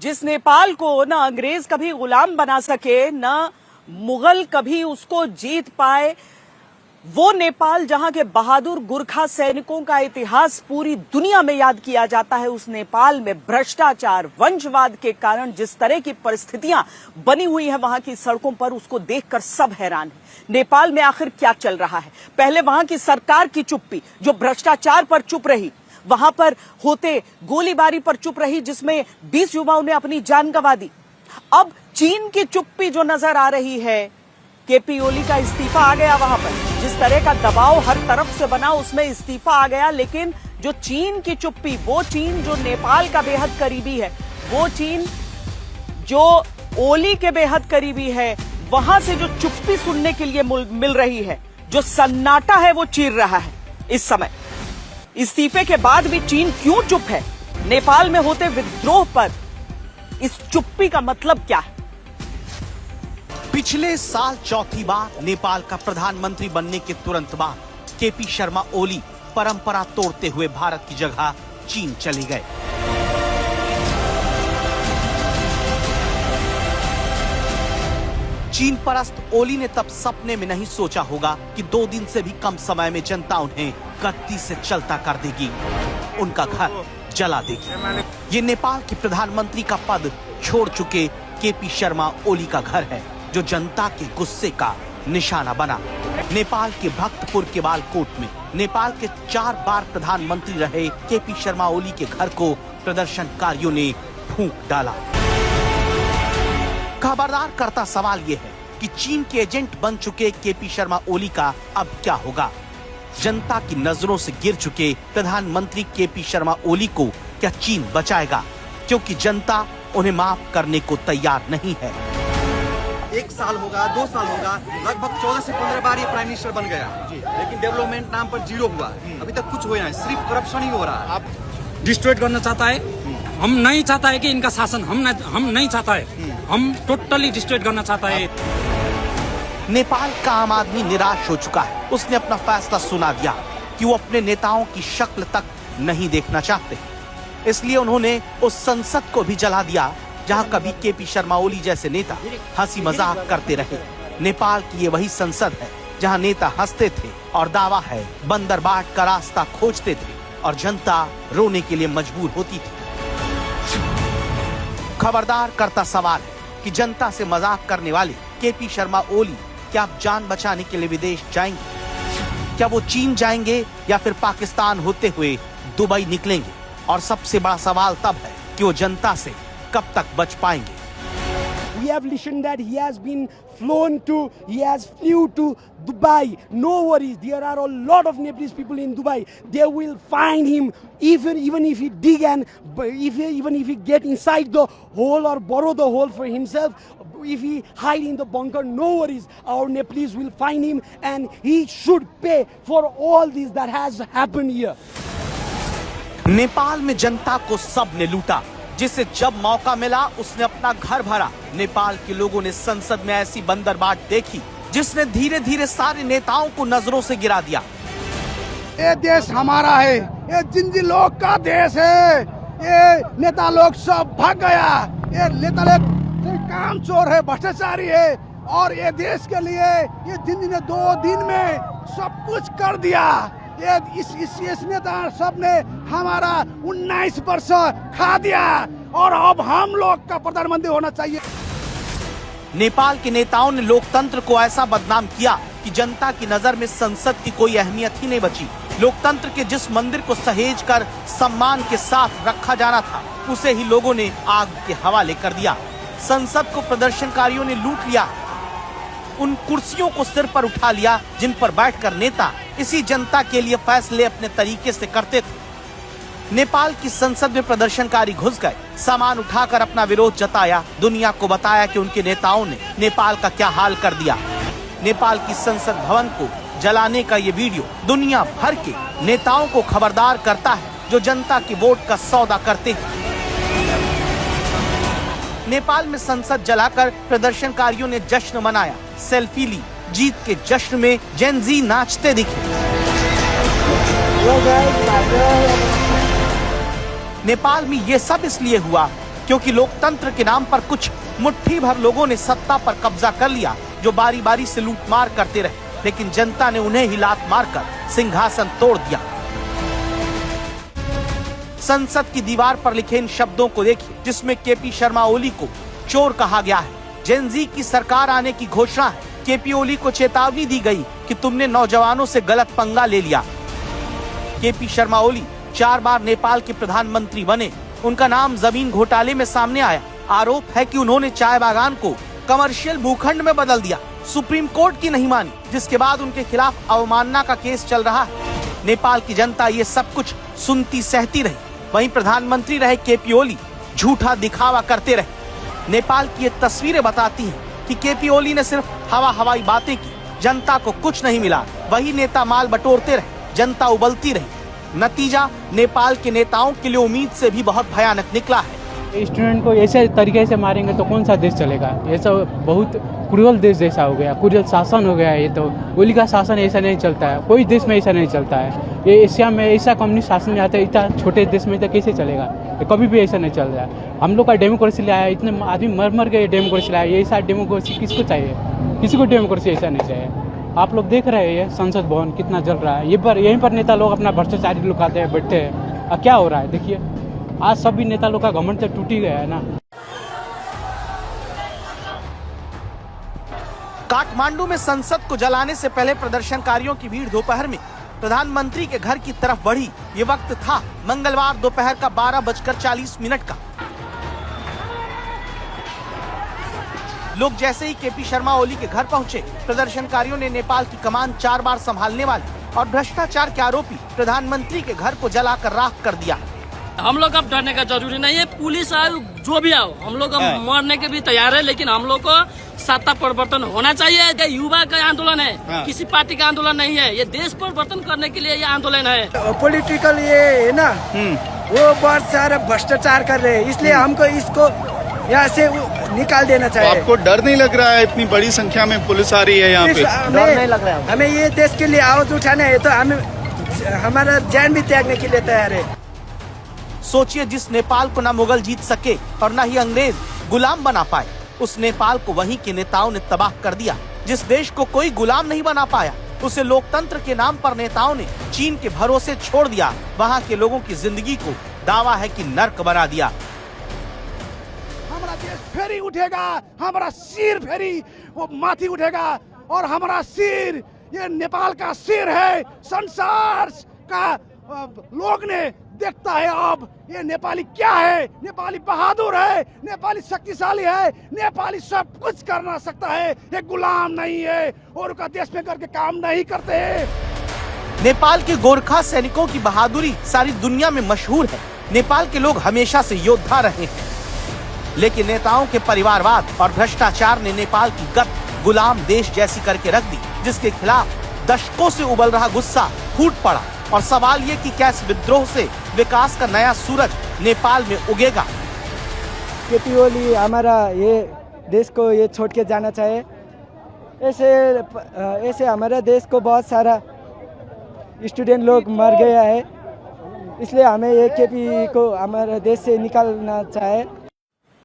जिस नेपाल को ना अंग्रेज कभी गुलाम बना सके, ना मुगल कभी उसको जीत पाए, वो नेपाल जहां के बहादुर गुरखा सैनिकों का इतिहास पूरी दुनिया में याद किया जाता है, उस नेपाल में भ्रष्टाचार, वंशवाद के कारण जिस तरह की परिस्थितियां बनी हुई है वहां की सड़कों पर, उसको देखकर सब हैरान है। नेपाल में आखिर क्या चल रहा है? पहले वहां की सरकार की चुप्पी, जो भ्रष्टाचार पर चुप रही, वहां पर होते गोलीबारी पर चुप रही, जिसमें 20 युवाओं ने अपनी जान गंवा दी। अब चीन की चुप्पी जो नजर आ रही है, केपी ओली का इस्तीफा आ गया, वहां पर जिस तरह का दबाव हर तरफ से बना उसमें इस्तीफा आ गया। लेकिन जो चीन की चुप्पी, वो चीन जो नेपाल का बेहद करीबी है, वो चीन जो ओली के बेहद करीबी है, वहां से जो चुप्पी सुनने के लिए मिल रही है, जो सन्नाटा है, वो चीर रहा है इस समय। इस्तीफे के बाद भी चीन क्यों चुप है? नेपाल में होते विद्रोह पर इस चुप्पी का मतलब क्या है? पिछले साल चौथी बार नेपाल का प्रधानमंत्री बनने के तुरंत बाद केपी शर्मा ओली परंपरा तोड़ते हुए भारत की जगह चीन चले गए। चीन परस्त ओली ने तब सपने में नहीं सोचा होगा कि 2 दिन से भी कम समय में जनता उन्हें गद्दी से चलता कर देगी, उनका घर जला देगी। ये नेपाल के प्रधानमंत्री का पद छोड़ चुके केपी शर्मा ओली का घर है, जो जनता के गुस्से का निशाना बना। नेपाल के भक्तपुर के बालकोट में नेपाल के 4 बार प्रधानमंत्री रहे केपी शर्मा ओली के घर को प्रदर्शनकारियों ने फूंक डाला। खबरदार करता सवाल यह है कि चीन के एजेंट बन चुके केपी शर्मा ओली का अब क्या होगा? जनता की नजरों से गिर चुके प्रधानमंत्री केपी शर्मा ओली को क्या चीन बचाएगा? क्योंकि जनता उन्हें माफ करने को तैयार नहीं है। 1 साल होगा, 2 साल होगा, लगभग 14 से 15 बार ये प्राइम मिनिस्टर बन गया, लेकिन डेवलपमेंट नाम पर 0 हुआ। अभी तक कुछ हुआ है, सिर्फ करप्शन ही हो रहा है। आप डिस्ट्रॉय करना चाहता है, हम नहीं चाहता है कि इनका शासन, हम नहीं चाहता है, हम टोटली डिस्ट्रॉय करना चाहता है। नेपाल का आम आदमी निराश हो चुका है। उसने अपना फैसला सुना दिया कि वो अपने नेताओं की शक्ल तक नहीं देखना चाहते। इसलिए उन्होंने उस संसद को भी जला दिया जहां कभी केपी शर्मा ओली जैसे नेता हंसी मजाक करते रहे। नेपाल की ये वही संसद है जहां नेता हंसते थे और दावा है बंदर बाट का रास्ता खोजते थे और जनता रोने के लिए मजबूर होती थी। खबरदार करता सवाल है कि जनता से मजाक करने वाले केपी शर्मा ओली क्या अब जान बचाने के लिए विदेश जाएंगे? क्या वो चीन जाएंगे या फिर पाकिस्तान होते हुए दुबई निकलेंगे? और सबसे बड़ा सवाल तब है कि वो जनता से कब तक बच पाएंगे? We have listened that he has flew to Dubai. No worries, there are a lot of Nepalese people in Dubai. They will find him even if he dig and even if he get inside the hole or borrow the hole for himself. If he hide in the bunker, no worries, our Nepalese will find him and he should pay for all this that has happened here. Nepal में जनता को सब ने लूटा, जिसे जब मौका मिला उसने अपना घर भरा। नेपाल के लोगों ने संसद में ऐसी बंदरबाट देखी जिसने धीरे धीरे सारे नेताओं को नजरों से गिरा दिया। ये देश हमारा है, ये जिंजी लोग का देश है, ये नेता लोग सब भाग गया, ये नेता लोग काम चोर है, भ्रष्टाचारी है, और ये देश के लिए ये जिंजी ने 2 दिन में सब कुछ कर दिया। ये इस नेता सब ने हमारा 19 वर्ष खा दिया और अब हम लोग का प्रधानमंत्री होना चाहिए। नेपाल के नेताओं ने लोकतंत्र को ऐसा बदनाम किया कि जनता की नजर में संसद की कोई अहमियत ही नहीं बची। लोकतंत्र के जिस मंदिर को सहेज कर सम्मान के साथ रखा जाना था, उसे ही लोगों ने आग के हवाले कर दिया। संसद को प्रदर्शनकारियों ने लूट लिया, उन कुर्सियों को सिर पर उठा लिया जिन पर बैठकर नेता इसी जनता के लिए फैसले अपने तरीके से करते थे। नेपाल की संसद में प्रदर्शनकारी घुस गए, सामान उठाकर अपना विरोध जताया, दुनिया को बताया कि उनके नेताओं ने नेपाल का क्या हाल कर दिया। नेपाल की संसद भवन को जलाने का ये वीडियो दुनिया भर के नेताओं को खबरदार करता है जो जनता की वोट का सौदा करते हैं। नेपाल में संसद जलाकर प्रदर्शनकारियों ने जश्न मनाया, सेल्फी ली। जीत के जश्न में जेन जी नाचते दिखे। नेपाल में ये सब इसलिए हुआ क्योंकि लोकतंत्र के नाम पर कुछ मुट्ठी भर लोगों ने सत्ता पर कब्जा कर लिया, जो बारी बारी से लूटमार करते रहे, लेकिन जनता ने उन्हें ही लात मारकर सिंहासन तोड़ दिया। संसद की दीवार पर लिखे इन शब्दों को देखिए, जिसमें केपी शर्मा ओली को चोर कहा गया है। जेन जी की सरकार आने की घोषणा है। केपी ओली को चेतावनी दी गई कि तुमने नौजवानों से गलत पंगा ले लिया। केपी शर्मा ओली 4 बार नेपाल के प्रधानमंत्री बने। उनका नाम जमीन घोटाले में सामने आया। आरोप है कि उन्होंने चाय बागान को कमर्शियल भूखंड में बदल दिया। सुप्रीम कोर्ट की नहीं मानी, जिसके बाद उनके खिलाफ अवमानना का केस चल रहा है। नेपाल की जनता ये सब कुछ सुनती सहती रही। वहीं प्रधानमंत्री रहे केपी ओली झूठा दिखावा करते रहे। नेपाल की ये तस्वीरें बताती हैं कि केपी ओली ने सिर्फ हवाई बातें की, जनता को कुछ नहीं मिला। वही नेता माल बटोरते रहे, जनता उबलती रही। नतीजा नेपाल के नेताओं के लिए उम्मीद से भी बहुत भयानक निकला है। स्टूडेंट को ऐसे तरीके से मारेंगे तो कौन सा देश चलेगा? ये सब बहुत क्रूरल देश जैसा हो गया, क्रूरल शासन हो गया। ये तो ओली का शासन ऐसा नहीं चलता है, कोई देश में ऐसा नहीं चलता है। ये एशिया में ऐसा कम्युनिस्ट शासन में आता है, इतना छोटे देश में तो कैसे चलेगा? ये कभी भी ऐसा नहीं चल रहा है। हम लोग का डेमोक्रेसी लाया, इतने आदमी मर के डेमोक्रेसी लाया। ये ऐसा डेमोक्रेसी किसको चाहिए? किसी को डेमोक्रेसी ऐसा नहीं चाहिए। आप लोग देख रहे हैं संसद भवन कितना जल रहा है। यहीं पर नेता लोग अपना भ्रष्टाचारी लोग आते हैं, बैठते हैं। अब क्या हो रहा है देखिए, आज सभी नेता लोग का घमंड तो टूट ही गया है ना। काठमांडू में संसद को जलाने से पहले प्रदर्शनकारियों की भीड़ दोपहर में प्रधानमंत्री के घर की तरफ बढ़ी। ये वक्त था मंगलवार दोपहर का 12:40 का। लोग जैसे ही केपी शर्मा ओली के घर पहुंचे, प्रदर्शनकारियों ने नेपाल की कमान 4 बार संभालने वाले और भ्रष्टाचार के आरोपी प्रधानमंत्री के घर को जलाकर राख कर दिया। हम लोग अब डरने का जरूरी नहीं है, पुलिस आए जो भी आओ, हम लोग मरने के भी तैयार है, लेकिन हम लोग को सत्ता परिवर्तन होना चाहिए। ये युवा का आंदोलन है, किसी पार्टी का आंदोलन नहीं है। ये देश परिवर्तन करने के लिए ये आंदोलन है। पॉलिटिकल ये है ना, वो बहुत सारा भ्रष्टाचार कर रहे हैं, इसलिए हमको इसको यहाँ से निकाल देना चाहिए। आपको डर नहीं लग रहा है? इतनी बड़ी संख्या में पुलिस आ रही है यहाँ पे, डर नहीं लग रहा है? हमें ये देश के लिए आवाज उठाना है, तो हमें हमारा जान भी त्यागने के लिए तैयार है। सोचिए, जिस नेपाल को ना मुगल जीत सके और ना ही अंग्रेज गुलाम बना पाए, उस नेपाल को वहीं के नेताओं ने तबाह कर दिया। जिस देश को कोई गुलाम नहीं बना पाया, उसे लोकतंत्र के नाम पर नेताओं ने चीन के भरोसे छोड़ दिया। वहाँ के लोगों की जिंदगी को दावा है कि नर्क बना दिया। हमारा देश फेरी उठेगा, हमारा सिर फेरी वो माथी उठेगा, और हमारा सिर ये नेपाल का सिर है। संसार का लोग ने देखता है अब ये नेपाली क्या है। नेपाली बहादुर है, नेपाली शक्तिशाली है, नेपाली सब कुछ करना सकता है। ये गुलाम नहीं है और उनका देश में करके काम नहीं करते। नेपाल के गोरखा सैनिकों की बहादुरी सारी दुनिया में मशहूर है। नेपाल के लोग हमेशा से योद्धा रहे हैं, लेकिन नेताओं के परिवारवाद और भ्रष्टाचार ने नेपाल की गत गुलाम देश जैसी करके रख दी, जिसके खिलाफ दशकों से उबल रहा गुस्सा फूट पड़ा। और सवाल ये कि क्या इस विद्रोह से विकास का नया सूरज नेपाल में उगेगा? केपी ओली हमारा ये देश को ये छोड़ के जाना चाहिए। ऐसे हमारा देश को बहुत सारा स्टूडेंट लोग मर गया है, इसलिए हमें ये केपी को हमारे देश से निकालना चाहिए।